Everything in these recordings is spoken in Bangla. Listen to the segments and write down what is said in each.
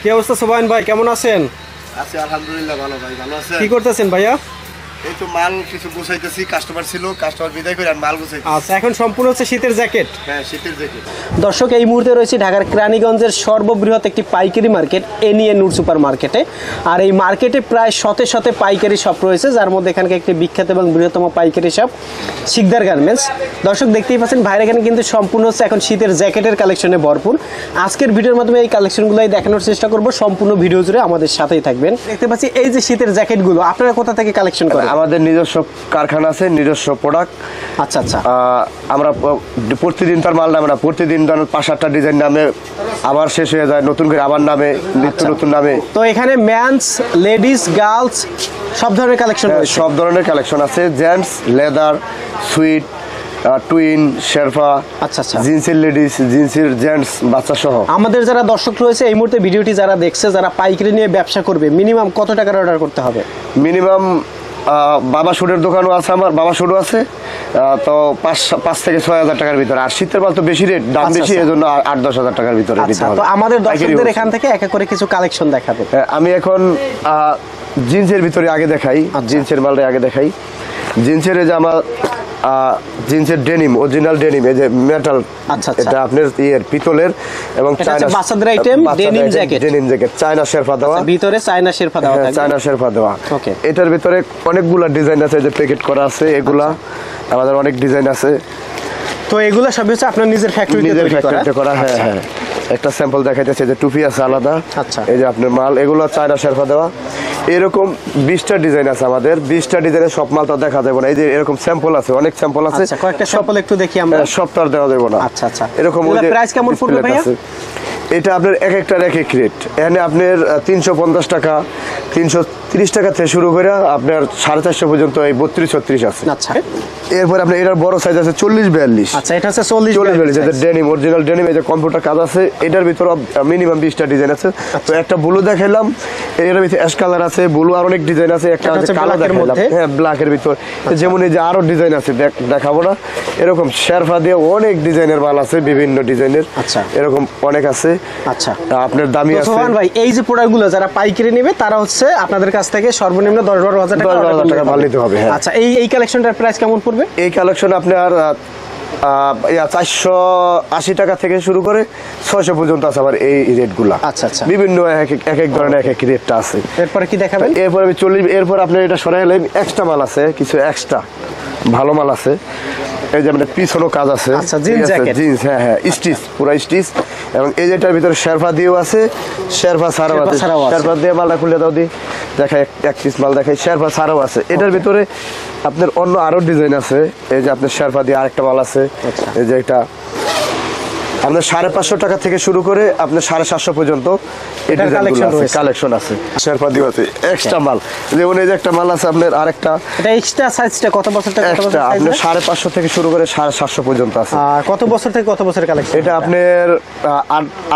কি অবস্থা সুবহান ভাই, কেমন আছেন? আছি আলহামদুলিল্লাহ, ভালো ভাই। ভালো আছেন? কি করতেছেন ভাইয়া? এই তো মাল কিছু গুছাইতেছি, কাস্টমার ছিল, কাস্টমার বিদায় করে আমি মাল গুছাইতেছি। আচ্ছা, এখন সম্পূর্ণ হচ্ছে শীতের জ্যাকেট। হ্যাঁ, শীতের জ্যাকেট। দর্শক, এই মুহূর্তে রয়েছে ঢাকার কেরানীগঞ্জের সর্ববৃহৎ একটি পাইকারি মার্কেট এন.ই.এন সুপার মার্কেটে। আর এই মার্কেটে প্রায় শতে শতে পাইকারি শপ রয়েছে, যার মধ্যে এখানকার একটি বিখ্যাত এবং বৃহত্তম পাইকারি শপ শিকদার গার্মেন্টস। দর্শক, দেখতেই পাচ্ছেন ভাইয়ের এখানে কিন্তু সম্পূর্ণ হচ্ছে এখন শীতের জ্যাকেটের কালেকশনে ভরপুর। আজকের ভিডিওর মাধ্যমে এই কালেকশনগুলোই দেখানোর চেষ্টা করব, সম্পূর্ণ ভিডিও জুড়ে আমাদের সাথেই থাকবেন। দেখতে পাচ্ছি এই যে শীতের জ্যাকেটগুলো আপনারা কোথা থেকে কালেকশন করেন? আমাদের নিজস্ব কারখানা আছে, নিজস্ব প্রোডাক্ট। আচ্ছা আচ্ছা, আমরা প্রতিদিন তার মাল নামে না, প্রতিদিন ধরেন 5-8টা ডিজাইন নামে, আবার শেষ হয়ে যায়, নতুন করে আবার নামে, নিত্য নতুন নামে। তো এখানে মেন্স, লেডিস, গার্লস সব ধরনের কালেকশন আছে? সব ধরনের কালেকশন আছে, জেন্টস, লেদার, সুইট, টুইন, শেরফা। আচ্ছা আচ্ছা, জিন্সের লেডিস, জিন্সের জেন্টস, বাচ্চা সহ। আমাদের যারা দর্শক রয়েছে এই মুহূর্তে ভিডিওটি যারা দেখছে, যারা পাইকারি নিয়ে ব্যবসা করবে, মিনিমাম কত টাকার অর্ডার করতে হবে? মিনিমাম বাবা শুটের দোকানও আছে, আমার বাবা শুটও আছে, তো 5 থেকে 6 হাজার টাকার ভিতরে। আর শীতের মাল তো বেশি রেট, দাম বেশি, এই জন্য 8-10 হাজার টাকার ভিতরে দিতে হবে। তো আমাদের দর্শকদের এখান থেকে এক এক করে কিছু কালেকশন দেখাবে। আমি এখন জিন্সের ভিতরে আগে দেখাই, জিন্সের মালটা আগে দেখাই। জিন্সের এই যে আমার জিন্সের ডেনিম, অরিজিনাল ডেনিম, এই যে মেটাল। আচ্ছা, এটা আপনার পিতলের এবং চায়না বাচ্চাদের item, denim jacket, denim jacket, China sherpa দেওয়া, ভিতরে চায়না শেরফা দেওয়া থাকে, চায়না শেরফা দেওয়া। ওকে, এটার ভিতরে অনেকগুলা ডিজাইন আছে, যে প্যাকেট করা আছে, এগুলা আমাদের অনেক ডিজাইন আছে। তো এগুলা সব হচ্ছে আপনার নিজের ফ্যাক্টরিতে করা? হ্যাঁ হ্যাঁ। একটা স্যাম্পল দেখাইতেছে, যে টুপি আছে আলাদা। আচ্ছা, এই যে আপনার মাল, এগুলো চায়না শেরফা দেওয়া। এরকম 20টা ডিজাইন আছে আমাদের, 20টা ডিজাইনের সব মাল তো দেখা যাবে না। এই যে এরকম স্যাম্পল আছে, অনেক স্যাম্পল আছে। আচ্ছা, কয়েকটা স্যাম্পল একটু দেখি আমরা। সব তো আর দেওয়া যাবে না। আচ্ছা আচ্ছা, এরকম প্রাইস কেমন পড়বে ভাইয়া? এটা আপনার এক একটার এক এক রেট। এখানে আপনার 350 টাকা, 330 টাকা থেকে শুরু করে আপনার 450 পর্যন্ত এই 32-36 আছে। আচ্ছা, এরপর আপনার এটার বড় সাইজ আছে 40-42। আচ্ছা, এটা হচ্ছে 40-42। এটা ডেনিম, অরিজিনাল ডেনিম, এই যে কম্পিউটার কাজ আছে। এটার ভিতরে মিনিমাম 20টা ডিজাইন আছে। তো একটা ব্লু দেখাইলাম, এর ভিতরে অ্যাশ কালার আছে, ব্লু আর অনেক ডিজাইন আছে। একটা আছে কালো দেখাইলাম, হ্যাঁ ব্ল্যাকের ভিতর। যেমন এই যে আরো ডিজাইন আছে, দেখাবো না। এরকম শেরফা দিয়ে অনেক ডিজাইনের মাল আছে, বিভিন্ন ডিজাইনের। আচ্ছা, এরকম অনেক আছে। আচ্ছা, আপনার দামি আছে। সোহান ভাই, এই যে প্রোডাক্টগুলো যারা পাইকারি নেবে তারা হচ্ছে আপনাদের কাছ থেকে সর্বনিম্ন 10-12 হাজার টাকা মাল নিতে হবে। আচ্ছা, এই কালেকশনটার প্রাইস কেমন পড়বে? এই কালেকশন আপনার 480 টাকা থেকে শুরু করে 600 পর্যন্ত আছে আমার এই রেটগুলা। আচ্ছা আচ্ছা, বিভিন্ন এক এক ধরনের এক এক রেটটা আছে। এরপরে কি দেখাবেন? এরপর আমি এরপর আপনার এটা সরাই হলে এক্সট্রা মাল আছে, কিছু এক্সট্রা ভালো মাল আছে। এই যে আপনার পিছনও কাজ আছে। আচ্ছা, জিন্স জ্যাকেট, জিন্স, হ্যাঁ হ্যাঁ, স্টিচ, পুরো স্টিচ। এবং এই যেটার ভিতরে শেরফা দিয়েও আছে, শেরফা ছাড়াও আছে। শেরফা দিয়ে মালটা খুলে দাও, দি দেখাই, এক পিস মাল দেখাই, শেরফা ছাড়াও আছে। এটার ভিতরে আপনার অন্য আরো ডিজাইন আছে। এই যে আপনার শেরফা দিয়ে আরেকটা মাল আছে। এই যে এটা আপনার 550 টাকা থেকে শুরু করে আপনার 750 পর্যন্ত কালেকশন আছে। শেরফা দিয়ে আছে এক্সট্রা মাল। যেমন এই যে একটা মাল আছে আপনার, আরেকটা এটা এক্সট্রা সাইজটা কত বছর থেকে কত বছর? আপনার 550 থেকে শুরু করে 750 পর্যন্ত আছে। কত বছর থেকে কত বছরের কালেকশন? এটা আপনার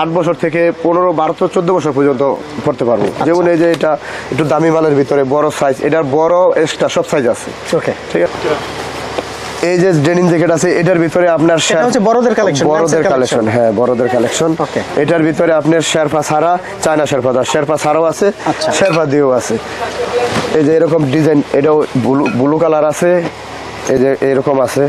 8 বছর থেকে 15, 12, 14 বছর পর্যন্ত পড়তে পারবো। যেমন এই যে এটা একটু দামি মালের ভিতরে বড় সাইজ, এটার বড় এক্সট্রা সব সাইজ আছে। ওকে, ঠিক আছে। এই যে ডেনিম জ্যাকেট আছে, এটার ভিতরে আপনার বড়দের কালেকশন, হ্যাঁ বড়দের কালেকশন। এটার ভিতরে আপনার শেরফা ছাড়া, চায়না শেরফা, শেরফা ছাড়াও আছে, শেরফা দিয়েও আছে। এই যে এরকম ডিজাইন, এটাও ব্লু কালার আছে, এই যে এরকম আছে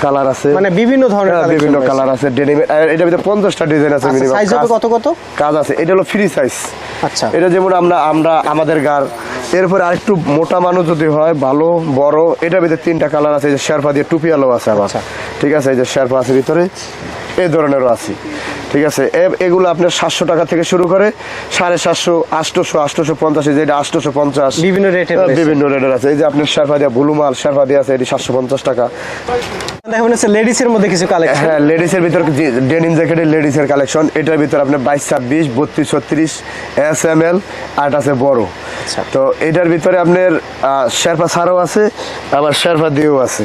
কালার আছে, মানে বিভিন্ন ধরনের বিভিন্ন কালার আছে ডেনিম। এটার ভিতরে 50টা ডিজাইন আছে। মিনিমাম সাইজ হবে কত কত কাজ আছে। এটা হলো ফ্রি সাইজ। আচ্ছা, এটা যেমন আমরা আমাদের গার। এরপরে আরেকটু মোটা মানুষ যদি হয়, ভালো বড়, এটার ভিতরে 3টা কালার আছে। এই যে শেরফা দিয়ে টুপি আলো আছে আবার। ঠিক আছে, এই যে শেরফা আছে ভিতরে, এই ধরনেরও আছে। ঠিক আছে, এগুলো আপনার 700 টাকা থেকে শুরু করে 750, 800, 850, যেটা 850 বিভিন্ন রেটের আছে। এই যে আপনার শেরফা দিয়ে ব্লু মাল, শেরফা দিয়ে আছে, এটি 750 টাকা। দেখুন লেডিসের মধ্যে কিছু কালেকশন। হ্যাঁ, লেডিসের ভিতর ডেনিম জ্যাকেটের লেডিসের কালেকশন। এটার ভিতর আপনার 22, 26, 32, 36 SML, আর আছে বড়। তো এটার ভিতরে আপনার শেরফা ছাড়াও আছে, আবার শেরফা দিয়েও আছে।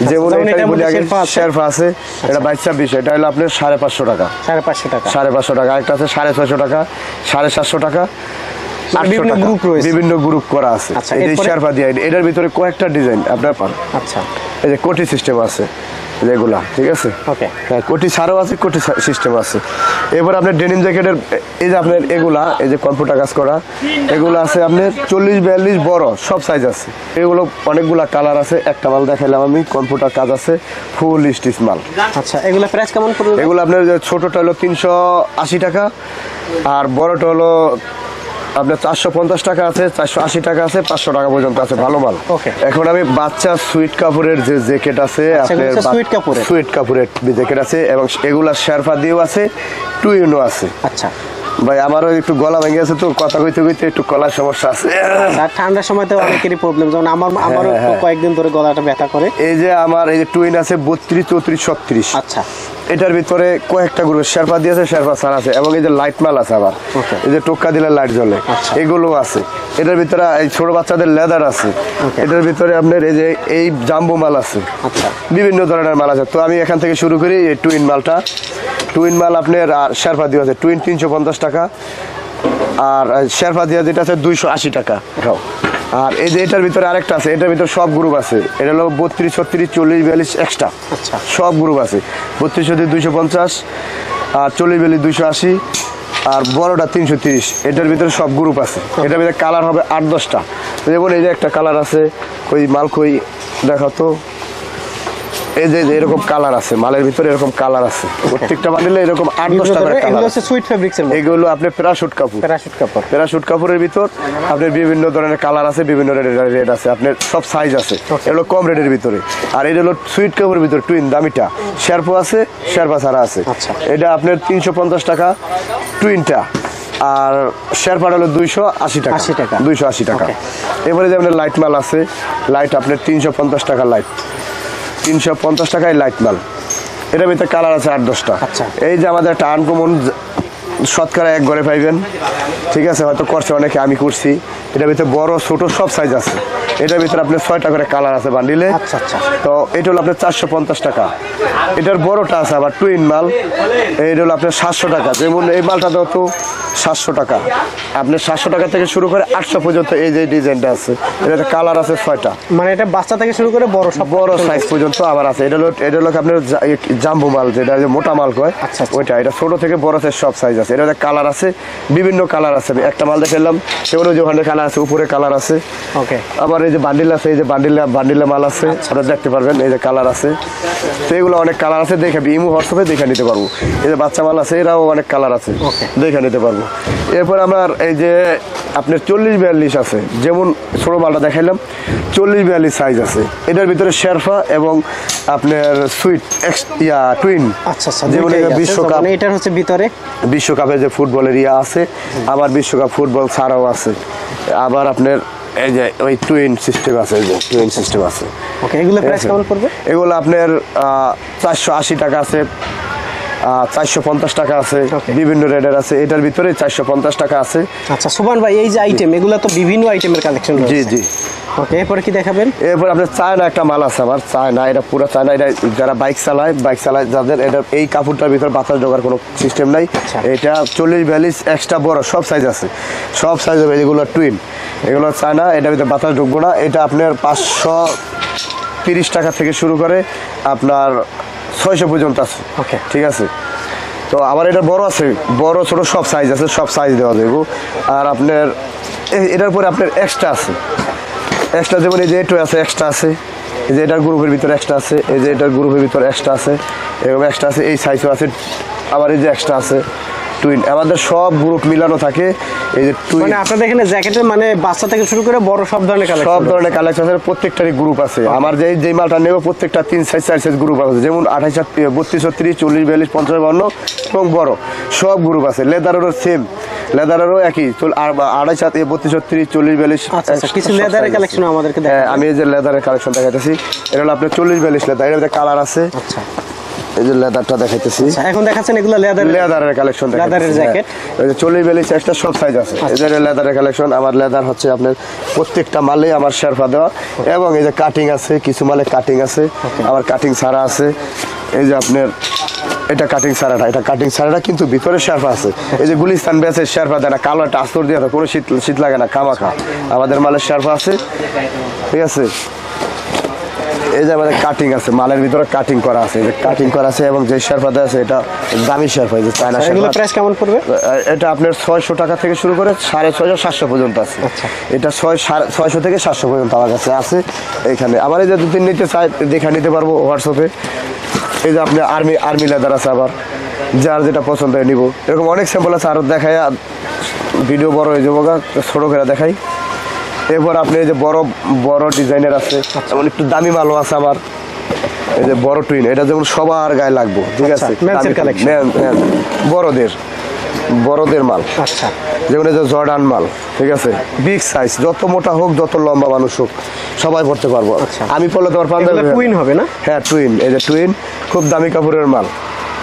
যেমন এটা বলি আগে, শেরফা আছে, এটা 22, 26, এটা হলো আপনার 550 টাকা, 550 টাকা। আরেকটা আছে 650 টাকা, 750 টাকা, বিভিন্ন গ্রুপ করা আছে। এই যে শেরফা দিয়ে, এটার ভিতরে কয়েকটা ডিজাইন আপনার পান। আচ্ছা, এই যে কোটি সিস্টেম আছে, যেগুলা, ঠিক আছে। ওকে, হ্যাঁ, কোটি ছাড়ও আছে, কোটি সিস্টেম আছে। এবার আপনার ডেনিম জ্যাকেটের এই যে আপনার এগুলা, এই যে কম্পিউটার কাজ করা এগুলো আছে আপনার 40-42 বড় সব সাইজ আছে। এগুলো অনেকগুলা কালার আছে। একটা মাল দেখাইলাম আমি, কম্পিউটার কাজ আছে, ফুল স্টিচ মাল। আচ্ছা, এগুলো প্রাইস কেমন পড়বে? এগুলো আপনার ছোটটা হলো 380 টাকা, আর বড়টা হলো আপনার 450 টাকা আছে, 480 টাকা আছে, 500 টাকা পর্যন্ত আছে, ভালো মাল। এখন আমি বাচ্চা সুইট কাপড়ের যে জ্যাকেট আছে, আপনার সুইট কাপড়ের জ্যাকেট আছে, এবং এগুলা শেরফা দিয়েও আছে, টুইনও আছে। আচ্ছা ভাই, আমারও একটু গলা ভেঙে আছে, তো কথা কইতে কইতে একটু গলার সমস্যা আছে। আর ঠান্ডার সময় তো অনেকেরই প্রবলেম, যেমন আমারও কয়েকদিন ধরে গলাটা ব্যথা করে। এই যে আমার এই যে টুইন আছে 32, 34, 36। আচ্ছা, এটার ভিতরে কয়েকটা গ্রুপ শেরফা দিয়েছে, শেরফা ছাড়া আছে, এবং এই যে লাইট মাল আছে আবার, এই যে টোক্কা দিলে লাইট জ্বলে, এগুলো আছে। এটার ভিতরে এই ছোট বাচ্চাদের লেদার আছে। এটার ভিতরে আপনার এই যে এই জাম্বু মাল আছে, বিভিন্ন ধরনের মাল আছে। তো আমি এখান থেকে শুরু করি এই টুইন মালটা। টুইন মাল আপনার আর শেরফা দিয়ে আছে, টুইন 350 টাকা, আর শেরফা দিয়ে যেটা আছে 280 টাকা। আর এই যে এটার ভিতরে আরেকটা আছে, এটার ভিতরে সব গ্রুপ আছে। এটা হলো 32, 36, 40, 42 এক্সট্রা, সব গ্রুপ আছে। 32, 36, 250, আর 40, 42, 280, আর বড়টা 330। এটার ভিতরে সব গ্রুপ আছে। এটার ভিতরে কালার হবে 8-10টা। যেমন এই যে একটা কালার আছে, ওই মাল কই দেখো তো, এই যে এরকম কালার আছে, মালের ভিতরে এরকম কালার আছে, প্রত্যেকটা বান্ডিলে এরকম 8-10টা করে কালার আছে। সুইট ফেব্রিক্স এর মধ্যে এগুলো আপনি প্যারাশুট কাপড়ের ভিতর আপনার বিভিন্ন ধরনের কালার আছে, বিভিন্ন রেড আছে, আপনার সব সাইজ আছে। এগুলো কম রেডের ভিতরে। আর এটা হলো সুইট কাপড়ের ভিতরে টুইন, দামিটা শেরফা আছে, শেরফা ছাড়া আছে। এটা আপনার 350 টাকা টুইনটা, আর শেরফাটা হলো 280 টাকা, 280 টাকা। এবারে যে আপনার লাইট মাল আছে, লাইট আপনার 350 টাকা, লাইট 350 টাকায় লাইট মাল। এটার ভিতরে কালার আছে 8-10টা। এই যে আমাদের একটা আনকমন শতকরা এক ঘরে পাইবেন, ঠিক আছে, হয়তো করছে অনেকে, আমি করছি। এটার ভিতরে বড় ছোট সব সাইজ আছে। এটার ভিতরে আপনার 6টা করে কালার আছে বান্ডিলে। তো এটা হলো আপনার 450 টাকা। এটার বড়টা আছে আবার টুইন মাল, এইটা হলো আপনার 700 টাকা। যেমন এই মালটা তো 700 টাকা, আপনার 700 টাকা থেকে শুরু করে 800 পর্যন্ত এই যে ডিজাইনটা আছে। এটাতে কালার আছে 6টা, মানে এটা বাচ্চা থেকে শুরু করে বড় সব বড় সাইজ পর্যন্ত আবার আছে। এটা হলো আপনার জাম্বু মাল, যেটা মোটা মাল কয়, ওইটা। এটা ছোট থেকে বড় সাইজ সব সাইজ আছে। এটাতে কালার আছে, বিভিন্ন কালার আছে। একটা মাল দেখালাম, সেগুলো যে ওখানে কালার আছে, উপরে কালার আছে। আবার এই যে বান্ডিল আছে, এই যে বান্ডিলে মাল আছে, আপনারা দেখতে পারবেন, এই যে কালার আছে। তো এগুলো অনেক কালার আছে, দেখে ইমো হোয়াটসঅ্যাপে দেখে নিতে পারবো। এই যে বাচ্চা মাল আছে, এরাও অনেক কালার আছে, দেখে নিতে পারবো। এরপর আমার এই যে আপনার 40-42 আছে, যেমন ছোট মালটা দেখাইলাম, 40-42 সাইজ আছে। এটার ভিতরে শেরফা এবং আপনার সুইট টুইন। যেমন বিশ্বকাপ, এটার হচ্ছে ভিতরে বিশ্বকাপে যে ফুটবলের আছে, আবার বিশ্বকাপ ফুটবল ছাড়াও আছে। আবার আপনার এই যে ওই টুইন সিস্টেম আছে, এই যে টুইন সিস্টেম আছে। এগুলো প্রাইস কেমন পড়বে? এগুলো আপনার 480 টাকা আছে, 450 টাকা আছে, বিভিন্ন রেডের আছে। এটার ভিতরে 450 টাকা আছে। আচ্ছা সুবহান ভাই, এই যে আইটেম, এগুলো তো বিভিন্ন আইটেমের কালেকশন রয়েছে। জি জি। ওকে, এরপর কি দেখাবেন? এরপর আপনার চায়না একটা মাল আছে আমার, চায়না, এটা পুরো চায়না। এটা যারা বাইক চালায় যাদের, এটা এই কাপড়টার ভিতরে বাতাস ঢোকার কোনো সিস্টেম নাই। এটা 40-42 এক্সট্রা বড় সব সাইজ আছে, সব সাইজ হবে। এগুলো টুইন, এগুলো চায়না, এটার ভিতরে বাতাস ঢুকবো না। এটা আপনার 530 টাকা থেকে শুরু করে আপনার 600 পর্যন্ত আছে। ওকে, ঠিক আছে। তো আবার এটা বড় আছে, বড় ছোট সব সাইজ আছে, সব সাইজ দেওয়া যাবে। আর আপনার এটার পরে আপনার এক্সট্রা আছে, এক্সট্রা যেমন এই যে এটাও আছে, এক্সট্রা আছে। এই যে এটার গ্রুপের ভিতরে এক্সট্রা আছে, এই যে এটার গ্রুপের ভিতরে এক্সট্রা আছে, এরকম এক্সট্রা আছে, এই সাইজও আছে। আবার এই যে এক্সট্রা আছে টুইন, আমাদের সব গ্রুপ মিলানো থাকে। এই যে টুইন, মানে আপনাদের এখানে জ্যাকেটের মানে বাচ্চা থেকে শুরু করে বড় সব ধরনের কালেকশন আছে, প্রত্যেকটারই গ্রুপ আছে। আমার যে মালটা নেব প্রত্যেকটা 3 সাইজ 4 সাইজ গ্রুপ আছে। যেমন 28, 32, 36, 40, 42, 50, 52 এবং বড় সব গ্রুপ আছে। লেদারেরও সেম, লেদারেরও একই 28, 32, 36, 40, 42। কিছু লেদারের কালেকশন আমাদেরকে দেখান। আমি এই যে লেদারের কালেকশন দেখাইতেছি, এটা হলো আপনার 40-42 লেদার। এর মধ্যে কালার আছে। আচ্ছা, এই যে লেদারটা দেখাইতেছি, এখন দেখাচ্ছেন এগুলো লেদারের কালেকশন, লেদারের জ্যাকেট। এই যে 40-42 একটা সব সাইজ আছে। এই যে লেদারের কালেকশন। আমার লেদার হচ্ছে আপনার প্রত্যেকটা মালে আমার শেরফা দেওয়া, এবং এই যে কাটিং আছে, কিছু মালে কাটিং আছে, আবার কাটিং ছাড়া আছে। এই যে আপনার এটা কাটিং ছাড়াটা, এটা কাটিং ছাড়াটা কিন্তু ভিতরে শেরফা আছে। এই যে গুলিস্তান বেচে শেরফা দেয় না, কালো একটা আস্তর দিয়ে কোনো শীত লাগে না, খামাখা। আমাদের মালের শেরফা আছে, ঠিক আছে। এই যে আমাদের কাটিং আছে, মালের ভিতরে কাটিং করা আছে, এই যে কাটিং করা আছে এবং যে শেরফাটা আছে এটা দামি শেরফা, এই যে চায়না শেরফা। প্রাইস কেমন পড়বে? এটা আপনার 600 টাকা থেকে শুরু করে 650 700 পর্যন্ত আছে। এটা 600 থেকে 700 পর্যন্ত আমার কাছে আছে এখানে। আবার এই যে দুই তিন নিতে চাই দেখে নিতে পারবো হোয়াটসঅ্যাপে। এই যে আপনি আর্মি লেদার আছে, আবার যার যেটা পছন্দ হয় নিব। এরকম অনেক স্যাম্পল আছে, আরো দেখাই ভিডিও বড় হয়ে যাবো, ছোট করে দেখাই। এরপর আপনি এই যে বড় ডিজাইনের আছে, যেমন একটু দামি মালও আছে আমার। এই যে বড় টুইন, এটা যেমন সবার গায়ে লাগবো, ঠিক আছে, বড়দের মাল। আচ্ছা, যেমন এই যে জর্ডান মাল, ঠিক আছে, বিগ সাইজ, যত মোটা হোক যত লম্বা মানুষ হোক সবাই পড়তে পারবো। আমি পড়লে তোমার পাঞ্জাবি টুইন হবে না? হ্যাঁ টুইন, এই যে টুইন খুব দামি কাপড়ের মাল,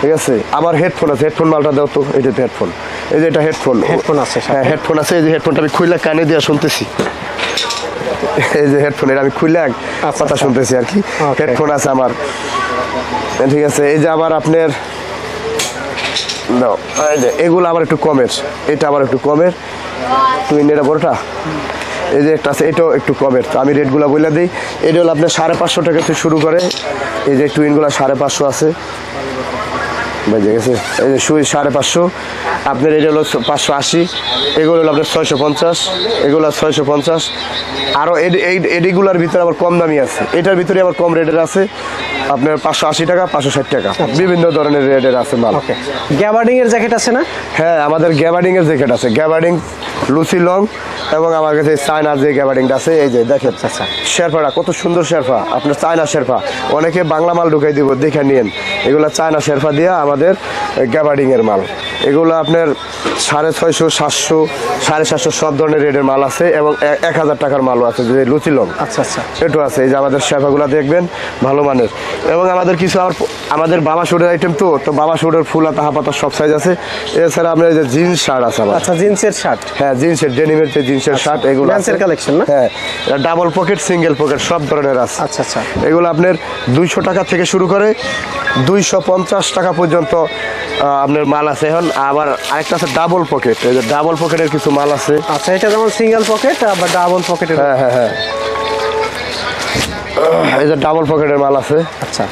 ঠিক আছে। আবার হেডফোন আছে, হেডফোন মালটা দাও তো। এই যে হেডফোন, এই যে এটা হেডফোন আছে। হ্যাঁ হেডফোন আছে। এই যে হেডফোনটা আমি খুলে কানে দিয়ে শুনতেছি, এই যে হেডফোন, এটা আমি খুলে কথা শুনতেছি আর কি। হেডফোন আছে আমার, ঠিক আছে। এই যে আবার আপনার এগুলো আবার একটু কমের, এটা আবার একটু কমের টুইন, এটা বড়টা। এই যে একটা আছে, এটাও একটু কমের। তো আমি রেটগুলো বলে দিই। এটা হলো আপনার 550 টাকা থেকে শুরু করে। এই যে টুইনগুলো 550 আছে, বেজে গেছে। এই যে সুই 550, আপনার এটা হলো 580, এগুলো হলো আপনার 650, এগুলো 650। আরও এডিগুলোর ভিতরে আবার কম দামি আছে, এটার ভিতরে আবার কম রেটের আছে আপনার 580 টাকা, 560 টাকা, বিভিন্ন ধরনের রেটের আছে মাল। গ্যাবার্ডিং এর জ্যাকেট আছে না? হ্যাঁ আমাদের গ্যাবার্ডিং এর জ্যাকেট আছে, গ্যাবার্ডিং লুসি লং, এবং আমার কাছে চায়নার যে গ্যাবার্ডিংটা আছে। এই যে দেখেন শেরফাটা কত সুন্দর শেরফা, আপনার চায়না শেরফা। অনেকে বাংলা মাল ঢুকাই দিব, দেখে নিয়েন। এগুলো চায়না শেরফা দিয়া আমাদের গ্যাবার্ডিং এর মাল। এগুলো আপনার 650, 700, 750 সব ধরনের রেটের মাল আছে, এবং 1000 টাকার মালও আছে, যে লুচি লং। আচ্ছা আচ্ছা, এটাও আছে। এই যে আমাদের শেরফাগুলো দেখবেন ভালো মানের। এবং আমাদের কিছু আমাদের বাবা শুটের আইটেম, তো বাবা শুটের ফুল হাতা হাফ হাতা সব সাইজ আছে। এছাড়া আপনার এই যে জিন্স শার্ট আছে। আচ্ছা, জিন্সের শার্ট? হ্যাঁ জিন্সের, ডেনিমের যে জিন্সের শার্ট, এগুলো মেন্সের কালেকশন না? হ্যাঁ, ডাবল পকেট, সিঙ্গেল পকেট সব ধরনের আছে। আচ্ছা আচ্ছা, এগুলো আপনার 200 টাকা থেকে শুরু করে 250 টাকা পর্যন্ত আপনার মাল আছে। এখন আবার আরেকটা আছে ডাবল পকেট, এই যে ডাবল পকেটের কিছু মাল আছে। আচ্ছা, এটা যেমন সিঙ্গেল পকেট আবার ডাবল পকেটের। হ্যাঁ হ্যাঁ হ্যাঁ, এই যে ডাবল পকেটের মাল আছে। আচ্ছা,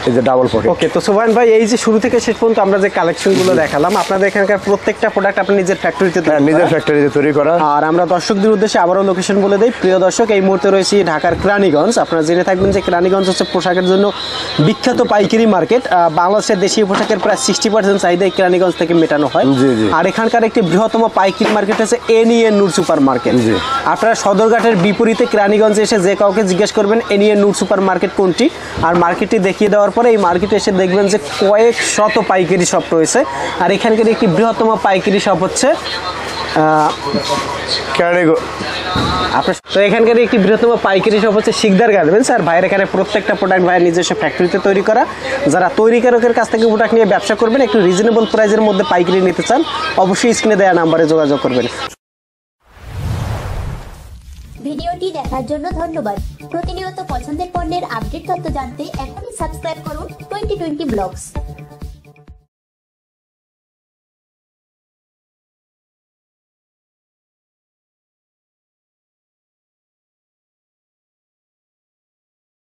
এই যে ডাবল পকেট। ওকে, তো সুবহান ভাই, এই যে শুরু থেকে শেষ পর্যন্ত আমরা যে কালেকশনগুলো দেখালাম, আপনাদের এখানকার প্রত্যেকটা প্রোডাক্ট আপনি নিজের ফ্যাক্টরিতে? হ্যাঁ, নিজের ফ্যাক্টরিতে তৈরি করা। আর আমরা দর্শকদের উদ্দেশ্যে আবারও লোকেশন বলে দেই। প্রিয় দর্শক, এই মুহূর্তে রয়েছি ঢাকার কেরানীগঞ্জ। আপনারা জেনে থাকবেন যে কেরানীগঞ্জ হচ্ছে পোশাকের জন্য বিখ্যাত পাইকারি মার্কেট। বাংলাদেশের দেশীয় পোশাকের প্রায় 60% চাহিদা এই কেরানীগঞ্জ থেকে মেটানো হয়। আর এখানকার একটি বৃহত্তম পাইকারি মার্কেট হচ্ছে এন.ই.এন নূর সুপার মার্কেট। আপনারা সদরঘাটের বিপরীতে কেরানীগঞ্জে এসে যে কাউকে জিজ্ঞেস করবেন এন.ই.এন নূর সুপার মার্কেট কোনটি, আর মার্কেটটি দেখিয়ে দেওয়ার পরে এই মার্কেটে এসে দেখবেন যে কয়েক শত পাইকারি শপ রয়েছে। আর এখানকার একটি বৃহত্তম পাইকারি শপ হচ্ছে তো এখানকার একটি বৃহত্তম পাইকারি শপ হচ্ছে শিকদার গার্মেন্টস। আর ভাইয়ের এখানে প্রত্যেকটা প্রোডাক্ট ভাইয়ের নিজস্ব ফ্যাক্টরিতে তৈরি করা। যারা তৈরিকারকের কাছ থেকে প্রোডাক্ট নিয়ে ব্যবসা করবেন, একটু রিজনেবল প্রাইসের মধ্যে পাইকারি নিতে চান, অবশ্যই স্ক্রিনে দেওয়া নাম্বারে যোগাযোগ করবেন। ভিডিওটি দেখার জন্য ধন্যবাদ। প্রতিনিয়ত পছন্দের পণ্যের আপডেট তথ্য জানতে এখনই সাবস্ক্রাইব করুন 2020 ব্লগস।